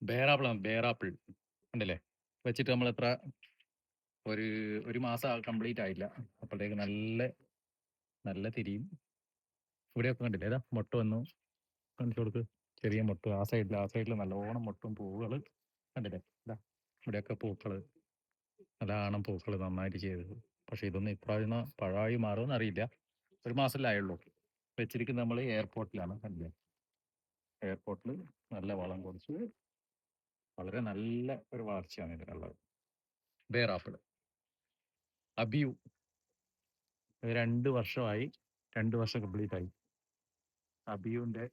ബേറാപ്പിളാണ്, ബേറാപ്പിൾ ഉണ്ടല്ലേ? വെച്ചിട്ട് നമ്മൾ എത്ര ഒരു ഒരു മാസം കംപ്ലീറ്റ് ആയില്ല, അപ്പോഴത്തേക്ക് നല്ല നല്ല തിരിയും. ഇവിടെയൊക്കെ കണ്ടില്ലേ, ഏതാ മൊട്ട് വന്നു, കാണിച്ചു കൊടുക്ക്. ചെറിയ മൊട്ട് ആ സൈഡിൽ നല്ലോണം മൊട്ടും പൂവുകൾ കണ്ടില്ലേ. ഇതാ ഇവിടെയൊക്കെ പൂക്കള്, നല്ലോണം പൂക്കൾ നന്നായിട്ട് ചെയ്തത്. പക്ഷെ ഇതൊന്നും ഇപ്രാവശ്യം പഴമായി മാറുമെന്ന് അറിയില്ല. ഒരു മാസമല്ലേ ആയുള്ളൂ. വെച്ചിരിക്കുന്നത് നമ്മൾ എയർപോർട്ടിലാണ്, കണ്ടില്ലേ. എയർപോർട്ടിൽ നല്ല വളം കൊടുത്ത് വളരെ നല്ല ഒരു വളർച്ചയാണ് ഇതിനുള്ളത്. ബേറാപ്പിൾ അബിയു 2 വർഷമായി, 2 വർഷം കംപ്ലീറ്റ് ആയി. അബിയുവിന്റെ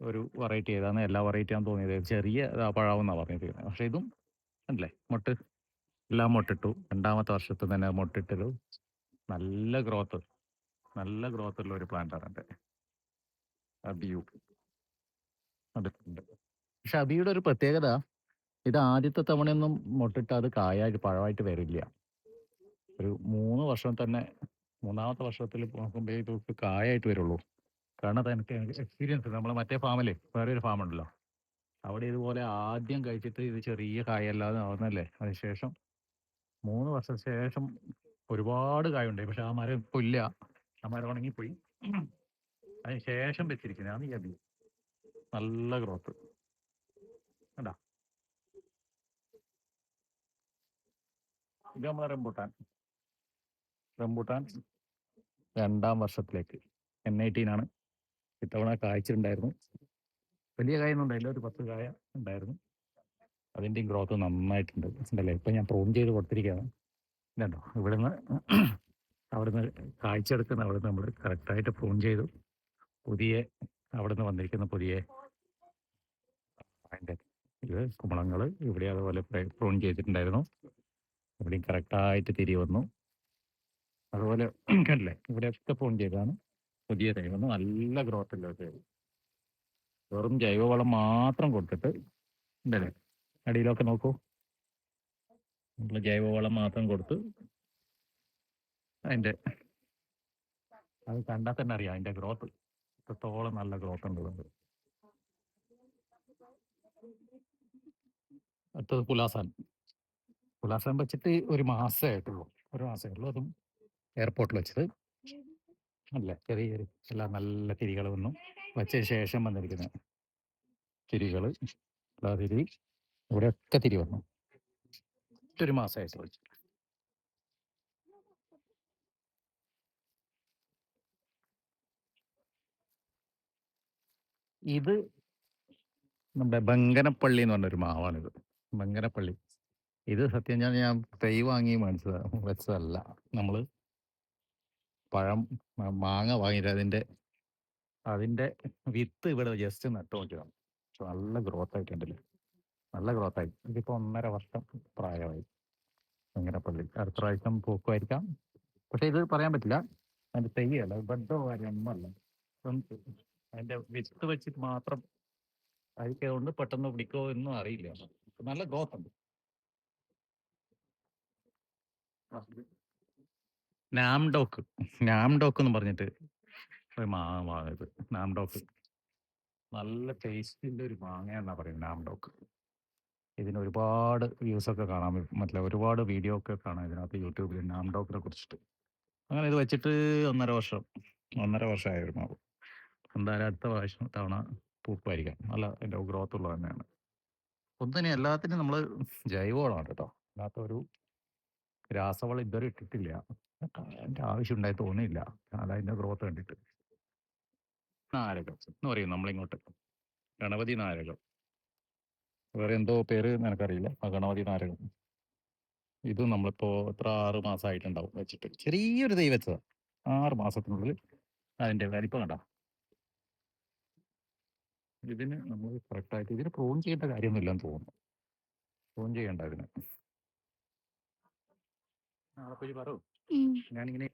ഒരു വെറൈറ്റി ഏതാന്ന്, എല്ലാ വെറൈറ്റിയാന്ന് തോന്നിയത് ചെറിയ പഴാവെന്നാണ് പറഞ്ഞിരിക്കുന്നത്. പക്ഷെ ഇതും അല്ലേ മൊട്ട്, എല്ലാം മൊട്ടിട്ടു. 2-ാമത്തെ വർഷത്തിൽ തന്നെ മൊട്ടിട്ടൊരു നല്ല ഗ്രോത്ത്, നല്ല ഗ്രോത്ത് ഉള്ള ഒരു പ്ലാന്റാണ് എൻ്റെ അബിയു. കണ്ടിട്ടുണ്ട്. പക്ഷെ അബിയുടെ ഒരു പ്രത്യേകത, ഇത് ആദ്യത്തെ തവണയൊന്നും മൊട്ടിട്ട് അത് കായായിട്ട് പഴമായിട്ട് വരില്ല. ഒരു 3 വർഷം തന്നെ, 3-ാമത്തെ വർഷത്തിൽ നോക്കുമ്പോൾ ഇത് കായായിട്ട് വരുള്ളൂ. കാരണം അത് എനിക്ക് എക്സ്പീരിയൻസ്. നമ്മൾ മറ്റേ ഫാമിലെ വേറെ ഒരു ഫാം ഉണ്ടല്ലോ, അവിടെ ഇതുപോലെ ആദ്യം കഴിച്ചിട്ട് ഇത് ചെറിയ കായല്ലാതെ ആവുന്നല്ലേ, അതിനുശേഷം 3 വർഷം ശേഷം ഒരുപാട് കായുണ്ടായി. പക്ഷെ ആ മരം ഇപ്പൊ ഇല്ല, ആ മരം ഉണങ്ങിപ്പോയി. അതിന് ശേഷം വെച്ചിരിക്കുന്നതാണ് ഈ അബി. നല്ല ഗ്രോത്ത് കണ്ടാ. ഇത് നമ്മളെ റംബൂട്ടാൻ, റംബൂട്ടാൻ 2-ാം വർഷത്തിലേക്ക് N18 ഇത്തവണ കായ്ച്ചിട്ടുണ്ടായിരുന്നു. വലിയ കായൊന്നും ഉണ്ടായില്ല, ഒരു 10 കായ ഉണ്ടായിരുന്നു. അതിൻ്റെയും ഗ്രോത്ത് നന്നായിട്ടുണ്ട് ഉണ്ടല്ലേ. ഇപ്പം ഞാൻ പ്രൂൺ ചെയ്ത് കൊടുത്തിരിക്കുകയാണ്. ഇതുണ്ടോ, ഇവിടുന്ന് അവിടുന്ന് കാഴ്ചയെടുക്കുന്ന അവിടുന്ന് നമ്മൾ കറക്റ്റായിട്ട് പ്രൂൺ ചെയ്തു. പുതിയ അവിടുന്ന് വന്നിരിക്കുന്ന പുതിയ അതിൻ്റെ ഇത് കുമ്പളങ്ങൾ ഇവിടെ അതുപോലെ പ്രൂൺ ചെയ്തിട്ടുണ്ടായിരുന്നു. ഇവിടെയും കറക്റ്റായിട്ട് തിരി വന്നു. അതുപോലെ കണ്ടില്ലേ, ഇവിടെയൊക്കെ പ്രൂൺ ചെയ്താണ്. പുതിയ തൈ വന്നു, നല്ല ഗ്രോത്ത് ഉള്ള തൈ. വെറും ജൈവവളം മാത്രം കൊടുത്തിട്ട് ഉണ്ടല്ലേ. അടിയിലൊക്കെ നോക്കൂ, നമ്മൾ ജൈവവളം മാത്രം കൊടുത്ത് അതിൻ്റെ, അത് കണ്ടാൽ തന്നെ അറിയാം അതിൻ്റെ ഗ്രോത്ത് എത്രത്തോളം നല്ല ഗ്രോത്ത് ഉണ്ട്. അടുത്തത് പുലാസാൻ. പുലാസാൻ വെച്ചിട്ട് ഒരു മാസമേ ആയിട്ടുള്ളൂ, അതും എയർപോർട്ടിൽ വെച്ചത്. അല്ല ചെറിയ എല്ലാം നല്ല തിരികൾ വന്നു. വച്ചതിന് ശേഷം വന്നിരിക്കുന്ന തിരികൾ, തിരി ഇവിടെയൊക്കെ തിരി വന്നു. ഒരു മാസമായിട്ട് വെച്ചു. ഇത് നമ്മുടെ ബങ്കനപ്പള്ളി എന്ന് പറഞ്ഞൊരു മാവാണിത്. ബങ്കനപ്പള്ളി. ഇത് സത്യം ഞാൻ തൈ വാങ്ങി വെച്ചതല്ല. നമ്മൾ പഴം മാങ്ങ വാങ്ങിയിട്ട് അതിൻ്റെ വിത്ത് ഇവിടെ ജസ്റ്റ് നട്ടു നോക്കിയതാണ്. പക്ഷെ നല്ല ഗ്രോത്ത് ആയിട്ടുണ്ടല്ലേ, നല്ല ഗ്രോത്തായി. ഇതിപ്പോൾ 1.5 വർഷം പ്രായമായി ബങ്കനപ്പള്ളി. അടുത്ത പ്രാവശ്യം പൂക്കുമായിരിക്കാം. പക്ഷെ ഇത് പറയാൻ പറ്റില്ല, അതിൻ്റെ തൈയല്ല, ബഡോ കാര്യമൊന്നുമല്ല. അതിൻ്റെ വിത്ത് വെച്ചിട്ട് മാത്രം കഴിക്കതുകൊണ്ട് പെട്ടെന്ന് പിടിക്കോ എന്നും അറിയില്ല. നല്ല ഗ്രോത്ത് ഉണ്ട്. നാംഡോക്ക്, നാംഡോക്ക് എന്ന് പറഞ്ഞിട്ട് ഒരു മാവാണിത്. നാംഡോക്ക് നല്ല ടേസ്റ്റിന്റെ ഒരു മാങ്ങയാണെന്നാ പറയുന്നത് നാംഡോക്ക്. ഇതിന് ഒരുപാട് വ്യൂസൊക്കെ കാണാൻ പറ്റില്ല, ഒരുപാട് വീഡിയോ ഒക്കെ കാണാം ഇതിനകത്ത് യൂട്യൂബിൽ നാംഡോക്കിനെ കുറിച്ചിട്ട്. അങ്ങനെ ഇത് വെച്ചിട്ട് 1.5 വർഷമായ ഒരു മാവ്. എന്തായാലും അടുത്ത പ്രാവശ്യം തവണ പൂക്കുമായിരിക്കാം. നല്ല അതിൻ്റെ ഗ്രോത്ത് ഉള്ളത് തന്നെയാണ്. ഒന്നിനും എല്ലാത്തിനും നമ്മൾ ജൈവവളമാണ് കേട്ടോ, അല്ലാത്ത ഒരു രാസവളം ഇതുവരെ ഇട്ടിട്ടില്ല. എൻ്റെ ആവശ്യം ഉണ്ടായി തോന്നിയില്ല, അതിൻ്റെ ഗ്രോത്ത് കണ്ടിട്ട്. നാരകം എന്ന് പറയും നമ്മളിങ്ങോട്ട്, ഗണപതി നാരകം. വേറെ എന്തോ പേര് നിനക്കറിയില്ല. ആ ഗണപതി നാരകം. ഇത് നമ്മളിപ്പോ എത്ര 6 മാസമായിട്ടുണ്ടാവും വെച്ചിട്ട്. ചെറിയൊരു തൈ വെച്ചതാ, 6 മാസത്തിനുള്ളിൽ അതിന്റെ വലിപ്പം കണ്ട. ഇതിന് നമ്മൾ കറക്റ്റായിട്ട് ഇതിന് പ്രൂൺ ചെയ്യേണ്ട കാര്യമൊന്നുമില്ലെന്ന് തോന്നുന്നു. പ്രൂൺ ചെയ്യേണ്ട ഇതിന്. അപ്പൊ പറയൂ, ഞാനിങ്ങനെ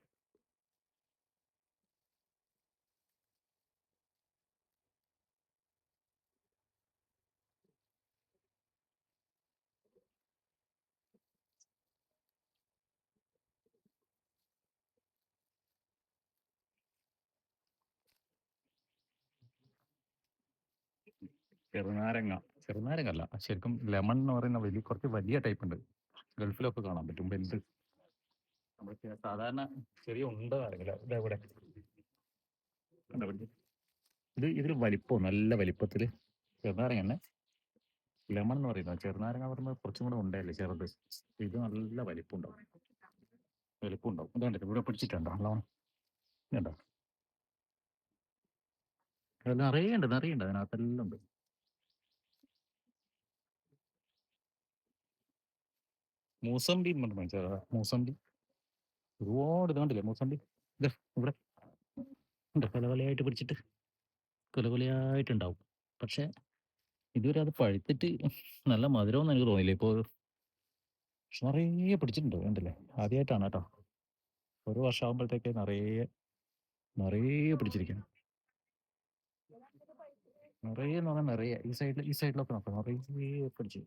ചെറുനാരങ്ങ ചെറുനാരങ്ങല്ല ശരിക്കും ലെമൺ എന്ന് പറയുന്ന വലിയ കുറച്ച് വലിയ ടൈപ്പ് ഉണ്ട്. ഗൾഫിലൊക്കെ കാണാൻ പറ്റും വലുത്. നമ്മൾ സാധാരണ ചെറിയ ഉണ്ട നാരങ്ങ ഇതെവിടെ കണ്ടോ പിടിച്ച്? ഇത് ഇതിൽ വലിപ്പം നല്ല വലിപ്പത്തിൽ ചെറുനാരങ്ങ തന്നെ. ലെമൺ എന്ന് പറയുന്നത് ചെറുനാരങ്ങ പറയുന്നത് കുറച്ചും കൂടെ ഉണ്ടല്ലേ ചെറുത്. ഇത് നല്ല വലിപ്പം ഉണ്ടാവും. വലിപ്പം ഉണ്ടാവും. ഇതാണ്ട് ഇവിടെ പിടിച്ചിട്ടുണ്ടോ നല്ലോണം? ഇതുണ്ടോ? അത് നിറയെ ഉണ്ട് അതിനകത്തെല്ലാം ഉണ്ട്. മൂസമ്പി എന്ന് പറഞ്ഞ ചെറുതാ മൂസമ്പി. ഒരുപാട് ഇത് കണ്ടില്ലേ മൂസമ്പി? ഇത് ഇവിടെ ഉണ്ട് കൊലകൊലയായിട്ട് പിടിച്ചിട്ട് കൊലകൊലയായിട്ടുണ്ടാവും. പക്ഷെ ഇതുവരെ അത് പഴുത്തിട്ട് നല്ല മധുരമൊന്നും എനിക്ക് തോന്നിയില്ല ഇപ്പോൾ. പക്ഷെ നിറയെ പിടിച്ചിട്ടുണ്ട് കണ്ടില്ലേ? ആദ്യമായിട്ടാണ് കേട്ടോ. ഒരു വർഷം ആകുമ്പോഴത്തേക്ക് നിറയെ നിറയെ പിടിച്ചിരിക്കുന്നു. നിറയെ എന്ന് പറഞ്ഞാൽ നിറയെ ഈ സൈഡിലൊക്കെ നോക്കാം നിറയെ പിടിച്ചു.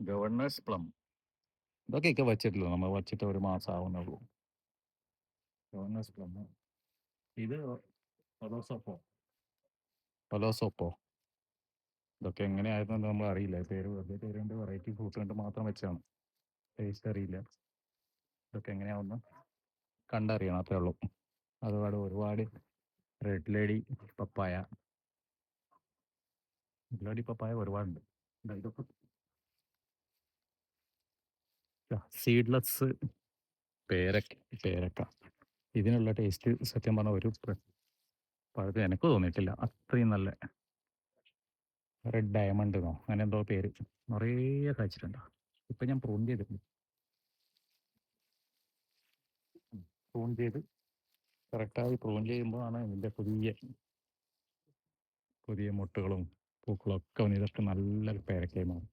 ഗവർണേഴ്സ് പ്ലം ഇതൊക്കെ വച്ചിട്ടില്ല, നമ്മൾ വച്ചിട്ട് ഒരു മാസം ആവുന്നുള്ളൂ. ഗവർണേഴ്സ് പ്ലം ഇത് ഒലോസോപ്പോ ഒലോസോപ്പോ ഇതൊക്കെ എങ്ങനെയായിരുന്നു നമ്മൾ അറിയില്ല. പേര് വെറുതെ പേര് കൊണ്ട് വെറൈറ്റി ഫ്രൂട്ട് കൊണ്ട് മാത്രം വെച്ചാണ്. ടേസ്റ്റ് അറിയില്ല. ഇതൊക്കെ എങ്ങനെയാവുന്ന കണ്ടറിയണം, അത്രേ ഉള്ളൂ. അതുപാട് ഒരുപാട് റെഡ് ലേഡി പപ്പായ ഒരുപാടുണ്ട്. ഇതൊക്കെ സീഡ്ലെസ് പേരക്ക പേരക്ക ഇതിനുള്ള ടേസ്റ്റ് സത്യം പറഞ്ഞ ഒരു പഴത്തിന് എനിക്ക് തോന്നിയിട്ടില്ല. അത്രയും നല്ല റെഡ് ഡയമണ്ട് എന്നോ അങ്ങനെ എന്തോ പേര് നിറയെ കഴിച്ചിട്ടുണ്ട്. ഇപ്പൊ ഞാൻ പ്രൂൺ ചെയ്തിട്ടുണ്ട്. പ്രൂൺ ചെയ്ത് കറക്റ്റായി പ്രൂൺ ചെയ്യുമ്പോൾ ആണ് ഇതിൻ്റെ പുതിയ പുതിയ മുട്ടുകളും പൂക്കളും ഒക്കെ വന്ന് ഇതൊക്കെ നല്ല പേരക്കയും മാറും.